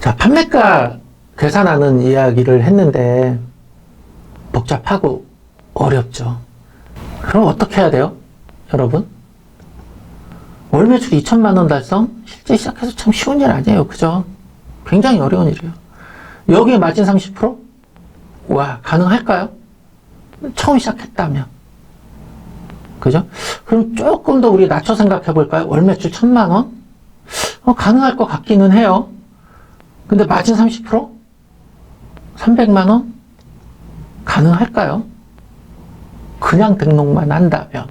자, 판매가 계산하는 이야기를 했는데 복잡하고 어렵죠. 그럼 어떻게 해야 돼요? 여러분? 월 매출 2천만 원 달성? 실제 시작해서 참 쉬운 일 아니에요. 그죠? 굉장히 어려운 일이에요. 여기에 마진 30%? 와, 가능할까요? 처음 시작했다면. 그죠? 그럼 조금 더 우리 낮춰 생각해 볼까요? 월 매출 1,000만 원? 가능할 것 같기는 해요. 근데 마진 30%? 300만 원? 가능할까요? 그냥 등록만 한다면.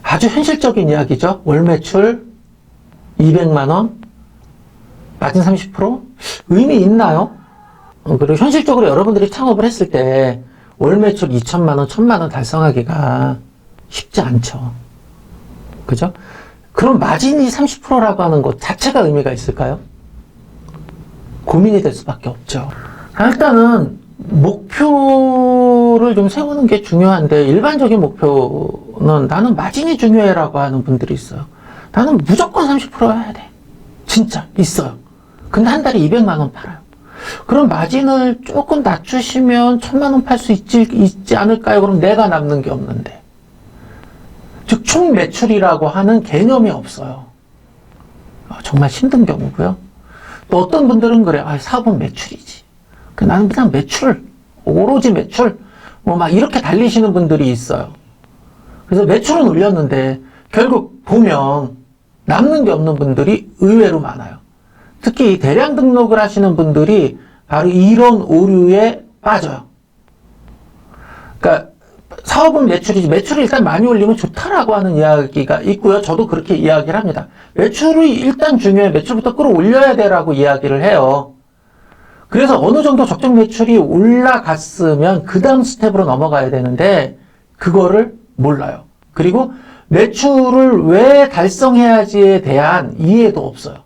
아주 현실적인 이야기죠. 월 매출 200만 원? 마진 30%? 의미 있나요? 그리고 현실적으로 여러분들이 창업을 했을 때 월 매출 2천만 원, 1,000만 원 달성하기가 쉽지 않죠. 그죠? 그럼 마진이 30%라고 하는 것 자체가 의미가 있을까요? 고민이 될 수밖에 없죠. 일단은 목표를 좀 세우는 게 중요한데, 일반적인 목표는 나는 마진이 중요해라고 하는 분들이 있어요. 나는 무조건 30% 해야 돼. 진짜 있어요. 근데 한 달에 200만 원 팔아요. 그럼 마진을 조금 낮추시면 1,000만 원 팔 수 있지 않을까요? 그럼 내가 남는 게 없는데. 즉, 총 매출이라고 하는 개념이 없어요. 정말 힘든 경우고요. 또 어떤 분들은 그래. 사업은 매출이지. 나는 그냥 매출, 오로지 매출, 막 이렇게 달리시는 분들이 있어요. 그래서 매출은 올렸는데 결국 보면 남는 게 없는 분들이 의외로 많아요. 특히 대량 등록을 하시는 분들이 바로 이런 오류에 빠져요. 그러니까 사업은 매출이지, 매출을 일단 많이 올리면 좋다라고 하는 이야기가 있고요. 저도 그렇게 이야기를 합니다. 매출이 일단 중요해. 매출부터 끌어올려야 돼라고 이야기를 해요. 그래서 어느 정도 적정 매출이 올라갔으면 그 다음 스텝으로 넘어가야 되는데 그거를 몰라요. 그리고 매출을 왜 달성해야지에 대한 이해도 없어요.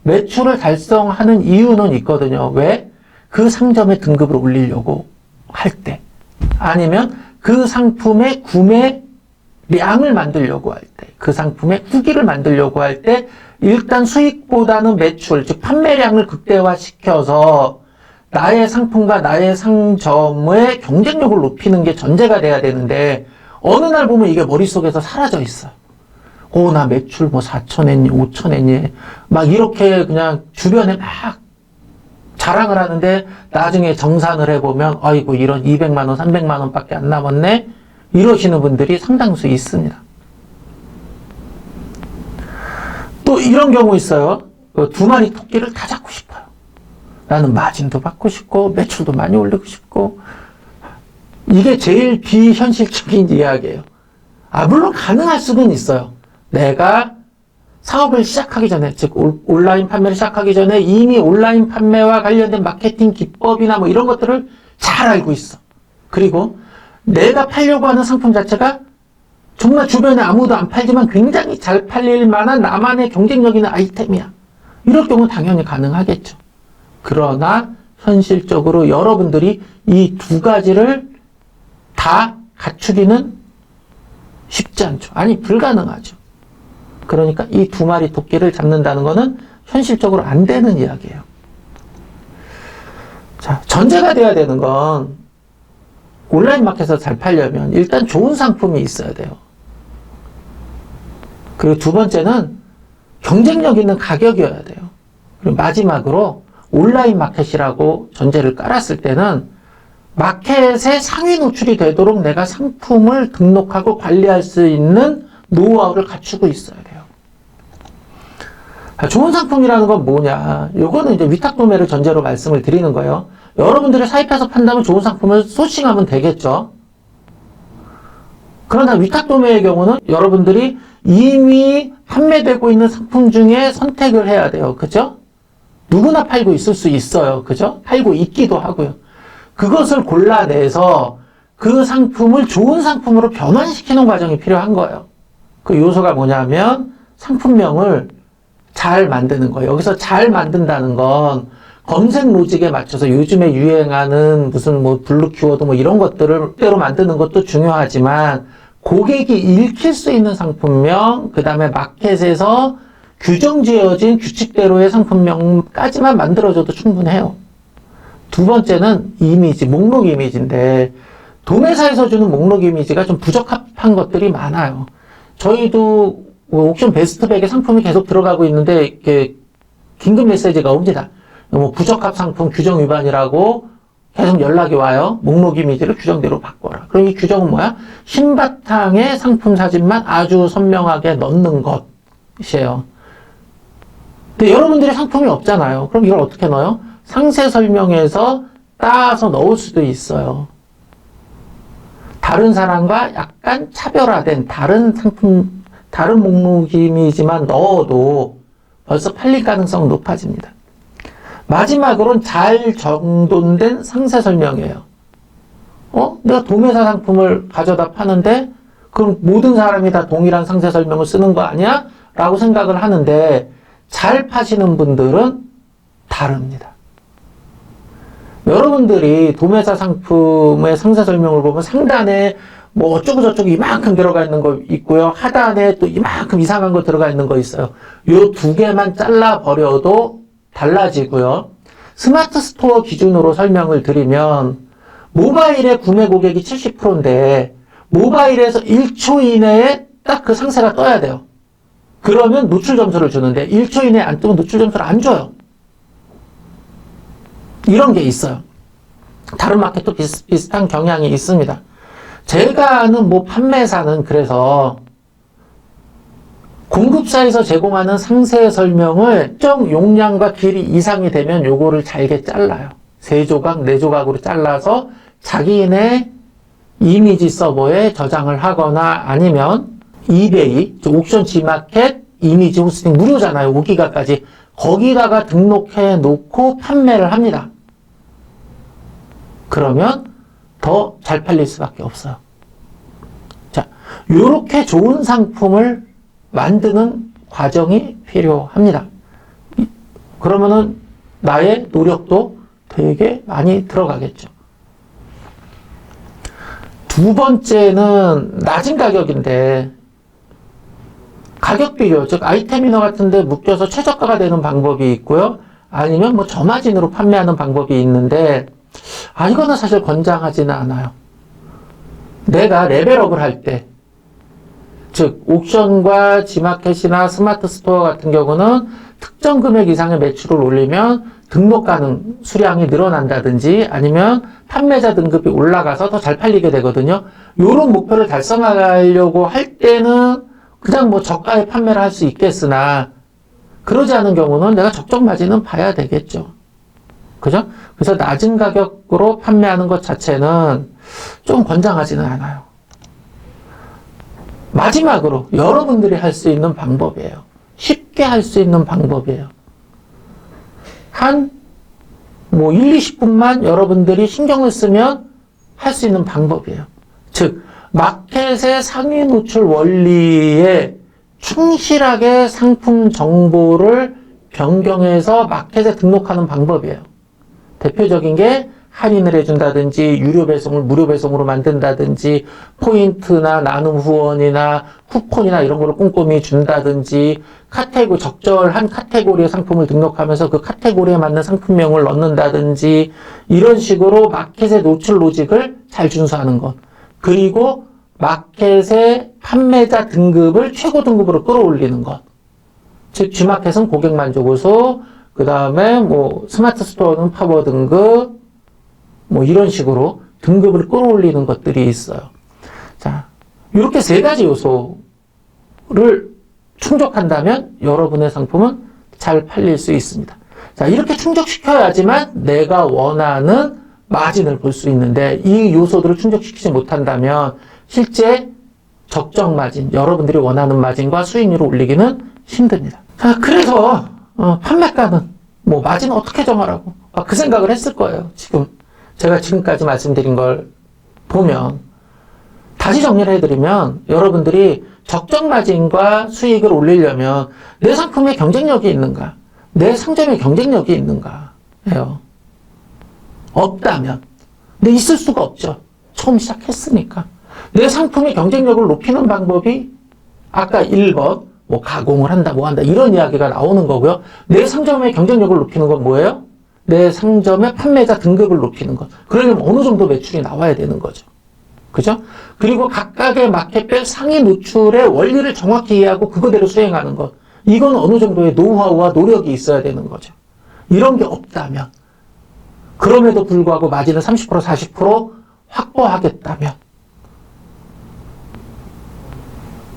매출을 달성하는 이유는 있거든요. 왜? 그 상점의 등급을 올리려고 할 때, 아니면 그 상품의 구매량을 만들려고 할 때, 그 상품의 후기를 만들려고 할 때 일단 수익보다는 매출, 즉 판매량을 극대화시켜서 나의 상품과 나의 상점의 경쟁력을 높이는 게 전제가 돼야 되는데, 어느 날 보면 이게 머릿속에서 사라져 있어요. 나 매출 4천 했니, 5천 했니, 막 이렇게 그냥 주변에 막 자랑을 하는데 나중에 정산을 해보면 아이고 이런 200만 원, 300만 원 밖에 안 남았네, 이러시는 분들이 상당수 있습니다. 또 이런 경우 있어요. 두 마리 토끼를 다 잡고 싶어요. 나는 마진도 받고 싶고 매출도 많이 올리고 싶고. 이게 제일 비현실적인 이야기예요. 물론 가능할 수는 있어요. 내가 사업을 시작하기 전에, 즉 온라인 판매를 시작하기 전에 이미 온라인 판매와 관련된 마케팅 기법이나 이런 것들을 잘 알고 있어. 그리고 내가 팔려고 하는 상품 자체가 정말 주변에 아무도 안 팔지만 굉장히 잘 팔릴 만한 나만의 경쟁력 있는 아이템이야. 이럴 경우는 당연히 가능하겠죠. 그러나 현실적으로 여러분들이 이 두 가지를 다 갖추기는 쉽지 않죠. 아니, 불가능하죠. 그러니까 이 두 마리 토끼를 잡는다는 것은 현실적으로 안 되는 이야기예요. 자, 전제가 돼야 되는 건 온라인 마켓에서 잘 팔려면 일단 좋은 상품이 있어야 돼요. 그리고 두 번째는 경쟁력 있는 가격이어야 돼요. 그리고 마지막으로 온라인 마켓이라고 전제를 깔았을 때는 마켓에 상위 노출이 되도록 내가 상품을 등록하고 관리할 수 있는 노하우를 갖추고 있어야 돼요. 좋은 상품이라는 건 뭐냐? 요거는 이제 위탁 도매를 전제로 말씀을 드리는 거예요. 여러분들이 사입해서 판다면 좋은 상품을 소싱하면 되겠죠. 그러나 위탁 도매의 경우는 여러분들이 이미 판매되고 있는 상품 중에 선택을 해야 돼요. 그죠? 누구나 팔고 있을 수 있어요. 그죠? 팔고 있기도 하고요. 그것을 골라내서 그 상품을 좋은 상품으로 변환시키는 과정이 필요한 거예요. 그 요소가 뭐냐면 상품명을 잘 만드는 거예요. 여기서 잘 만든다는 건 검색 로직에 맞춰서 요즘에 유행하는 무슨 블루 키워드 이런 것들을 그대로 만드는 것도 중요하지만, 고객이 읽힐 수 있는 상품명, 그 다음에 마켓에서 규정 지어진 규칙대로의 상품명까지만 만들어줘도 충분해요. 두 번째는 이미지, 목록 이미지인데 도매사에서 주는 목록 이미지가 좀 부적합한 것들이 많아요. 저희도 옥션 베스트백에 상품이 계속 들어가고 있는데 이렇게 긴급 메시지가 옵니다. 뭐 부적합 상품 규정 위반이라고 계속 연락이 와요. 목록 이미지를 규정대로 바꿔라. 그럼 이 규정은 뭐야? 흰바탕에 상품 사진만 아주 선명하게 넣는 것이에요. 근데 여러분들이 상품이 없잖아요. 그럼 이걸 어떻게 넣어요? 상세 설명에서 따서 넣을 수도 있어요. 다른 사람과 약간 차별화된 다른 상품, 다른 목록 이미지만 넣어도 벌써 팔릴 가능성은 높아집니다. 마지막으로는 잘 정돈된 상세 설명이에요. 내가 도매사 상품을 가져다 파는데 그럼 모든 사람이 다 동일한 상세 설명을 쓰는 거 아니야? 라고 생각을 하는데 잘 파시는 분들은 다릅니다. 여러분들이 도매사 상품의 상세 설명을 보면 상단에 뭐 어쩌고 저쩌고 이만큼 들어가 있는 거 있고요. 하단에 또 이만큼 이상한 거 들어가 있는 거 있어요. 요 두 개만 잘라버려도 달라지고요. 스마트 스토어 기준으로 설명을 드리면 모바일의 구매 고객이 70%인데 모바일에서 1초 이내에 딱 그 상세가 떠야 돼요. 그러면 노출 점수를 주는데 1초 이내에 안 뜨면 노출 점수를 안 줘요. 이런 게 있어요. 다른 마켓도 비슷한 경향이 있습니다. 제가 아는 뭐 판매사는 그래서 공급사에서 제공하는 상세 설명을 특정 용량과 길이 이상이 되면 요거를 잘게 잘라요. 3조각, 4조각으로 잘라서 자기네 이미지 서버에 저장을 하거나 아니면 이베이, 옥션 G마켓 이미지 호스팅 무료잖아요. 5기가까지. 거기다가 등록해 놓고 판매를 합니다. 그러면 더 잘 팔릴 수밖에 없어요. 자, 요렇게 좋은 상품을 만드는 과정이 필요합니다. 그러면은 나의 노력도 되게 많이 들어가겠죠. 두 번째는 낮은 가격인데 가격 비교, 즉 아이템 인허 같은데 묶여서 최저가가 되는 방법이 있고요. 아니면 뭐 저마진으로 판매하는 방법이 있는데 이거는 사실 권장하지는 않아요. 내가 레벨업을 할 때, 즉 옥션과 G마켓이나 스마트 스토어 같은 경우는 특정 금액 이상의 매출을 올리면 등록 가능 수량이 늘어난다든지 아니면 판매자 등급이 올라가서 더 잘 팔리게 되거든요. 이런 목표를 달성하려고 할 때는 그냥 뭐 저가에 판매를 할 수 있겠으나 그러지 않은 경우는 내가 적정 마진은 봐야 되겠죠. 그죠? 그래서 낮은 가격으로 판매하는 것 자체는 좀 권장하지는 않아요. 마지막으로 여러분들이 할 수 있는 방법이에요. 쉽게 할 수 있는 방법이에요. 한 1, 20분만 여러분들이 신경을 쓰면 할 수 있는 방법이에요. 즉 마켓의 상위 노출 원리에 충실하게 상품 정보를 변경해서 마켓에 등록하는 방법이에요. 대표적인 게 할인을 해준다든지 유료 배송을 무료 배송으로 만든다든지 포인트나 나눔 후원이나 쿠폰이나 이런 거를 꼼꼼히 준다든지 적절한 카테고리의 상품을 등록하면서 그 카테고리에 맞는 상품명을 넣는다든지 이런 식으로 마켓의 노출 로직을 잘 준수하는 것. 그리고 마켓의 판매자 등급을 최고 등급으로 끌어올리는 것. 즉 G마켓은 고객 만족요소, 그 다음에 스마트 스토어는 파워 등급, 이런 식으로 등급을 끌어올리는 것들이 있어요. 자, 이렇게 3가지 요소를 충족한다면 여러분의 상품은 잘 팔릴 수 있습니다. 자, 이렇게 충족시켜야지만 내가 원하는 마진을 볼 수 있는데 이 요소들을 충족시키지 못한다면 실제 적정 마진, 여러분들이 원하는 마진과 수익률을 올리기는 힘듭니다. 자, 그래서 판매가는 마진 어떻게 정하라고 그 생각을 했을 거예요. 제가 지금까지 말씀드린 걸 보면 다시 정리를 해드리면 여러분들이 적정 마진과 수익을 올리려면 내 상품에 경쟁력이 있는가, 내 상점에 경쟁력이 있는가 해요. 없다면, 근데 있을 수가 없죠. 처음 시작했으니까. 내 상품의 경쟁력을 높이는 방법이 아까 1번 뭐 가공을 한다, 뭐 한다, 이런 이야기가 나오는 거고요. 내 상점의 경쟁력을 높이는 건 뭐예요? 내 상점의 판매자 등급을 높이는 것. 그러려면 어느 정도 매출이 나와야 되는 거죠. 그죠? 그리고 각각의 마켓별 상위 노출의 원리를 정확히 이해하고 그거대로 수행하는 것. 이건 어느 정도의 노하우와 노력이 있어야 되는 거죠. 이런 게 없다면, 그럼에도 불구하고 마진을 30%, 40% 확보하겠다면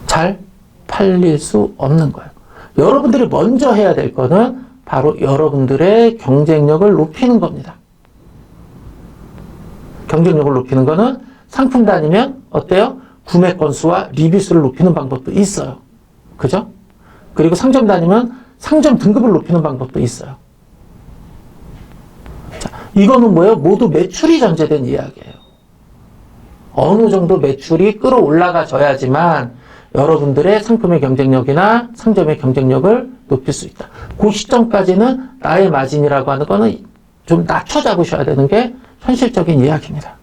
잘 팔릴 수 없는 거예요. 여러분들이 먼저 해야 될 거는 바로 여러분들의 경쟁력을 높이는 겁니다. 경쟁력을 높이는 거는 상품 다니면 어때요? 구매 건수와 리뷰 수를 높이는 방법도 있어요. 그죠? 그리고 상점 다니면 상점 등급을 높이는 방법도 있어요. 자, 이거는 뭐예요? 모두 매출이 전제된 이야기예요. 어느 정도 매출이 끌어올라가져야지만 여러분들의 상품의 경쟁력이나 상점의 경쟁력을 높일 수 있다. 그 시점까지는 나의 마진이라고 하는 거는 좀 낮춰 잡으셔야 되는 게 현실적인 이야기입니다.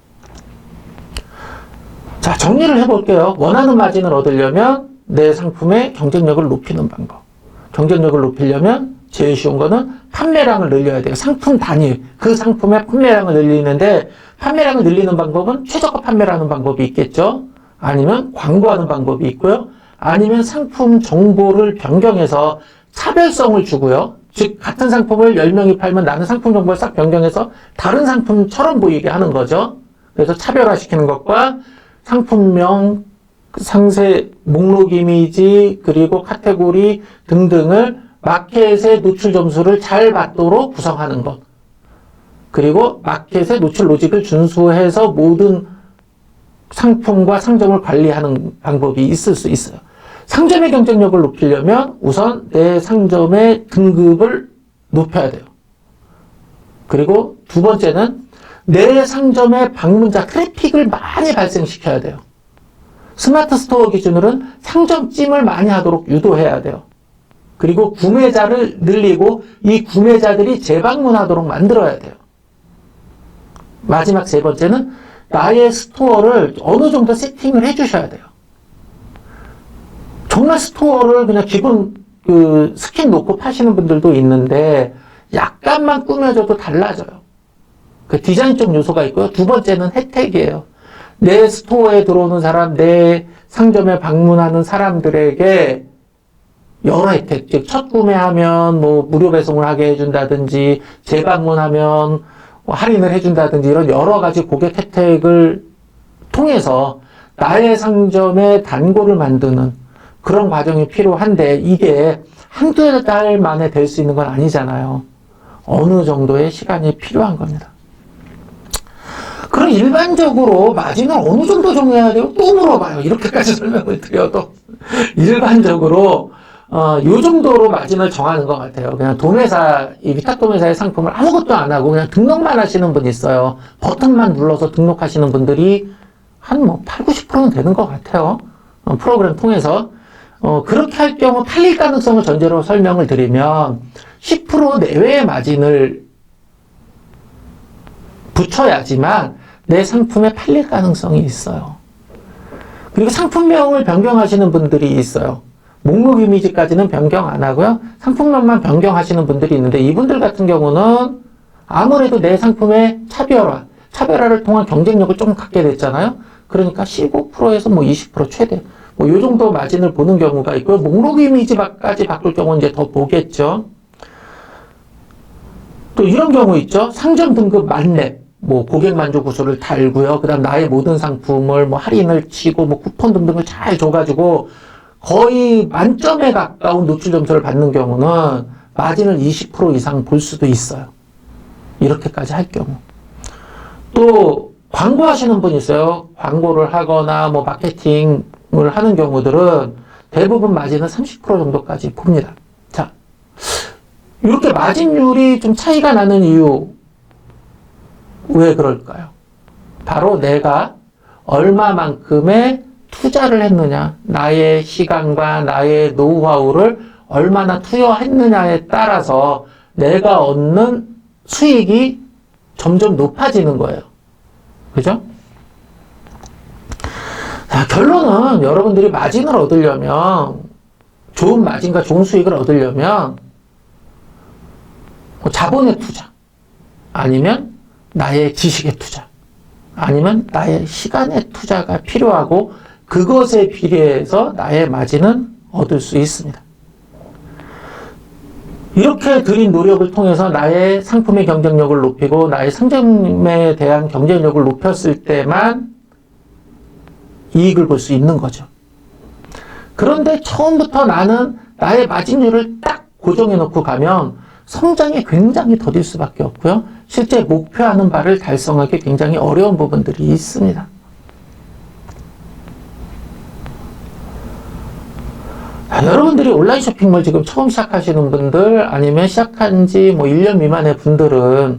자, 정리를 해볼게요. 원하는 마진을 얻으려면 내 상품의 경쟁력을 높이는 방법. 경쟁력을 높이려면 제일 쉬운 거는 판매량을 늘려야 돼요. 상품 단위, 그 상품의 판매량을 늘리는데 판매량을 늘리는 방법은 최저가 판매라는 방법이 있겠죠. 아니면 광고하는 방법이 있고요. 아니면 상품 정보를 변경해서 차별성을 주고요. 즉 같은 상품을 10명이 팔면 나는 상품 정보를 싹 변경해서 다른 상품처럼 보이게 하는 거죠. 그래서 차별화시키는 것과 상품명, 상세, 목록 이미지, 그리고 카테고리 등등을 마켓의 노출 점수를 잘 맞도록 구성하는 것. 그리고 마켓의 노출 로직을 준수해서 모든 상품과 상점을 관리하는 방법이 있을 수 있어요. 상점의 경쟁력을 높이려면 우선 내 상점의 등급을 높여야 돼요. 그리고 두 번째는 내 상점의 방문자 트래픽을 많이 발생시켜야 돼요. 스마트 스토어 기준으로는 상점찜을 많이 하도록 유도해야 돼요. 그리고 구매자를 늘리고 이 구매자들이 재방문하도록 만들어야 돼요. 마지막 세 번째는 나의 스토어를 어느 정도 세팅을 해주셔야 돼요. 정말 스토어를 그냥 기본 스킨 놓고 파시는 분들도 있는데 약간만 꾸며줘도 달라져요. 그 디자인적 요소가 있고요. 두 번째는 혜택이에요. 내 스토어에 들어오는 사람, 내 상점에 방문하는 사람들에게 여러 혜택, 즉 첫 구매하면 뭐 무료 배송을 하게 해준다든지 재방문하면 할인을 해준다든지 이런 여러 가지 고객 혜택을 통해서 나의 상점의 단골을 만드는 그런 과정이 필요한데 이게 한두 달 만에 될 수 있는 건 아니잖아요. 어느 정도의 시간이 필요한 겁니다. 그럼 일반적으로 마진을 어느 정도 정해야 돼요? 또 물어봐요. 이렇게까지 설명을 드려도. 일반적으로 요 정도로 마진을 정하는 것 같아요. 그냥 도매사, 이 위탁 도매사의 상품을 아무것도 안 하고 그냥 등록만 하시는 분이 있어요. 버튼만 눌러서 등록하시는 분들이 한 8, 90%는 되는 것 같아요. 프로그램 통해서. 그렇게 할 경우 팔릴 가능성을 전제로 설명을 드리면 10% 내외의 마진을 붙여야지만 내 상품에 팔릴 가능성이 있어요. 그리고 상품명을 변경하시는 분들이 있어요. 목록 이미지까지는 변경 안 하고요. 상품명만 변경하시는 분들이 있는데 이분들 같은 경우는 아무래도 내 상품의 차별화를 통한 경쟁력을 조금 갖게 됐잖아요. 그러니까 15%에서 20% 최대 요 정도 마진을 보는 경우가 있고요. 목록 이미지까지 바꿀 경우는 이제 더 보겠죠. 또 이런 경우 있죠. 상점 등급 만렙, 고객 만족 구조를 달고요. 그 다음 나의 모든 상품을 할인을 치고 쿠폰 등등을 잘 줘가지고 거의 만점에 가까운 노출 점수를 받는 경우는 마진을 20% 이상 볼 수도 있어요. 이렇게까지 할 경우. 또 광고하시는 분이 있어요. 광고를 하거나 마케팅을 하는 경우들은 대부분 마진은 30% 정도까지 봅니다. 자, 이렇게 마진율이 좀 차이가 나는 이유 왜 그럴까요? 바로 내가 얼마만큼의 투자를 했느냐, 나의 시간과 나의 노하우를 얼마나 투여했느냐에 따라서 내가 얻는 수익이 점점 높아지는 거예요. 그죠? 자, 결론은 여러분들이 마진을 얻으려면 좋은 마진과 좋은 수익을 얻으려면 뭐 자본의 투자, 아니면 나의 지식의 투자, 아니면 나의 시간의 투자가 필요하고 그것에 비례해서 나의 마진은 얻을 수 있습니다. 이렇게 들인 노력을 통해서 나의 상품의 경쟁력을 높이고 나의 상점에 대한 경쟁력을 높였을 때만 이익을 볼 수 있는 거죠. 그런데 처음부터 나는 나의 마진율을 딱 고정해 놓고 가면 성장이 굉장히 더딜 수밖에 없고요. 실제 목표하는 바를 달성하기 굉장히 어려운 부분들이 있습니다. 여러분들이 온라인 쇼핑몰 지금 처음 시작하시는 분들, 아니면 시작한 지 뭐 1년 미만의 분들은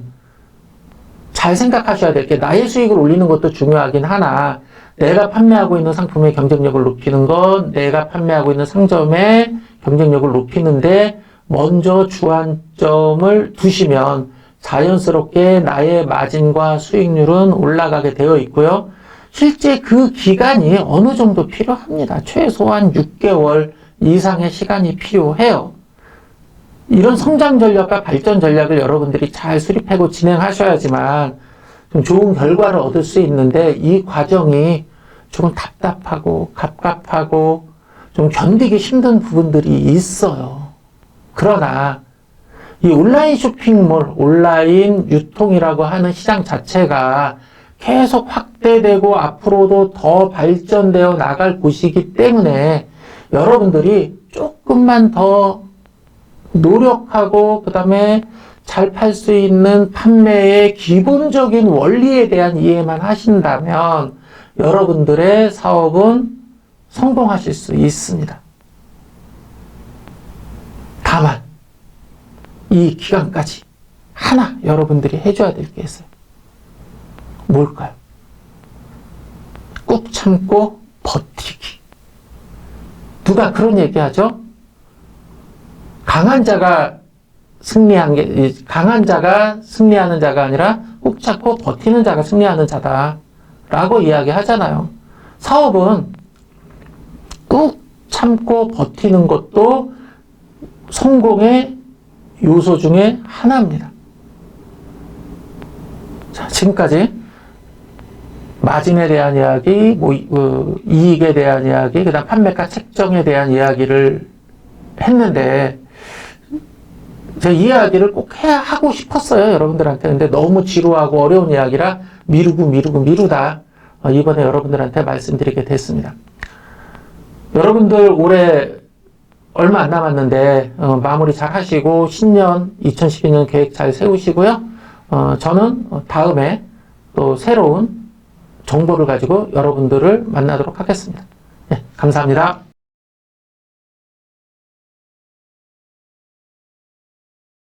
잘 생각하셔야 될 게, 나의 수익을 올리는 것도 중요하긴 하나, 내가 판매하고 있는 상품의 경쟁력을 높이는 것, 내가 판매하고 있는 상점의 경쟁력을 높이는데 먼저 주안점을 두시면 자연스럽게 나의 마진과 수익률은 올라가게 되어 있고요. 실제 그 기간이 어느 정도 필요합니다. 최소한 6개월 이상의 시간이 필요해요. 이런 성장 전략과 발전 전략을 여러분들이 잘 수립하고 진행하셔야지만 좀 좋은 결과를 얻을 수 있는데, 이 과정이 조금 답답하고 갑갑하고 좀 견디기 힘든 부분들이 있어요. 그러나 이 온라인 쇼핑몰, 온라인 유통이라고 하는 시장 자체가 계속 확대되고 앞으로도 더 발전되어 나갈 곳이기 때문에 여러분들이 조금만 더 노력하고 그 다음에 잘 팔 수 있는 판매의 기본적인 원리에 대한 이해만 하신다면 여러분들의 사업은 성공하실 수 있습니다. 다만 이 기간까지 하나 여러분들이 해줘야 될 게 있어요. 뭘까요? 꾹 참고 버티기. 누가 그런 얘기 하죠? 강한 자가 승리하는 자가 아니라 꾹 참고 버티는 자가 승리하는 자다 라고 이야기 하잖아요. 사업은 꾹 참고 버티는 것도 성공의 요소 중에 하나입니다. 자, 지금까지 마진에 대한 이야기, 이익에 대한 이야기, 그 다음 판매가 책정에 대한 이야기를 했는데, 제가 이 이야기를 꼭 하고 싶었어요, 여러분들한테. 근데 너무 지루하고 어려운 이야기라 미루다 이번에 여러분들한테 말씀드리게 됐습니다. 여러분들 올해 얼마 안 남았는데 마무리 잘 하시고 신년 2012년 계획 잘 세우시고요. 저는 다음에 또 새로운 정보를 가지고 여러분들을 만나도록 하겠습니다. 네, 감사합니다.